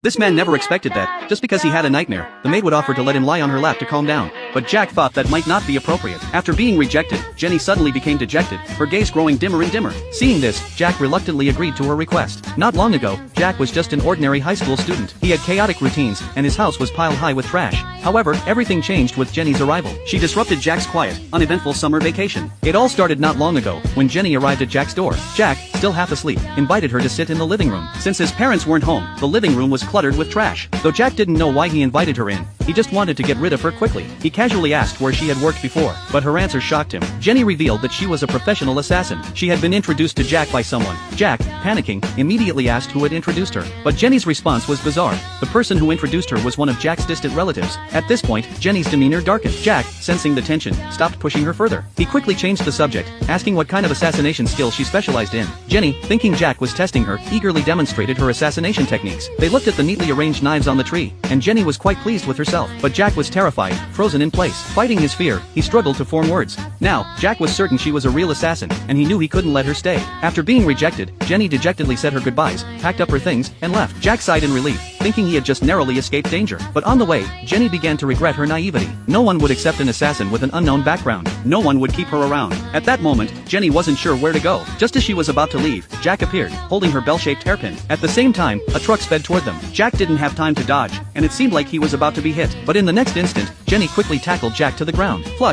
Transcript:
This man never expected that, just because he had a nightmare, the maid would offer to let him lie on her lap to calm down. But Jack thought that might not be appropriate. After being rejected, Jenny suddenly became dejected, her gaze growing dimmer and dimmer. Seeing this, Jack reluctantly agreed to her request. Not long ago, Jack was just an ordinary high school student. He had chaotic routines, and his house was piled high with trash. However, everything changed with Jenny's arrival. She disrupted Jack's quiet, uneventful summer vacation. It all started not long ago, when Jenny arrived at Jack's door. Jack, still half asleep, invited her to sit in the living room. Since his parents weren't home, the living room was cluttered with trash. Though Jack didn't know why he invited her in, he just wanted to get rid of her quickly. He casually asked where she had worked before, but her answer shocked him. Jenny revealed that she was a professional assassin. She had been introduced to Jack by someone. Jack, panicking, immediately asked who had introduced her. But Jenny's response was bizarre. The person who introduced her was one of Jack's distant relatives. At this point, Jenny's demeanor darkened. Jack, sensing the tension, stopped pushing her further. He quickly changed the subject, asking what kind of assassination skill she specialized in. Jenny, thinking Jack was testing her, eagerly demonstrated her assassination techniques. They looked at the neatly arranged knives on the tree, and Jenny was quite pleased with herself. But Jack was terrified, frozen in place. Fighting his fear, he struggled to form words. Now, Jack was certain she was a real assassin, and he knew he couldn't let her stay. After being rejected, Jenny dejectedly said her goodbyes, packed up her things, and left. Jack sighed in relief, thinking he had just narrowly escaped danger. But on the way, Jenny began to regret her naivety. No one would accept an assassin with an unknown background. No one would keep her around. At that moment, Jenny wasn't sure where to go. Just as she was about to leave, Jack appeared, holding her bell-shaped hairpin. At the same time, a truck sped toward them. Jack didn't have time to dodge, and it seemed like he was about to be hit. But in the next instant, Jenny quickly tackled Jack to the ground. Flush.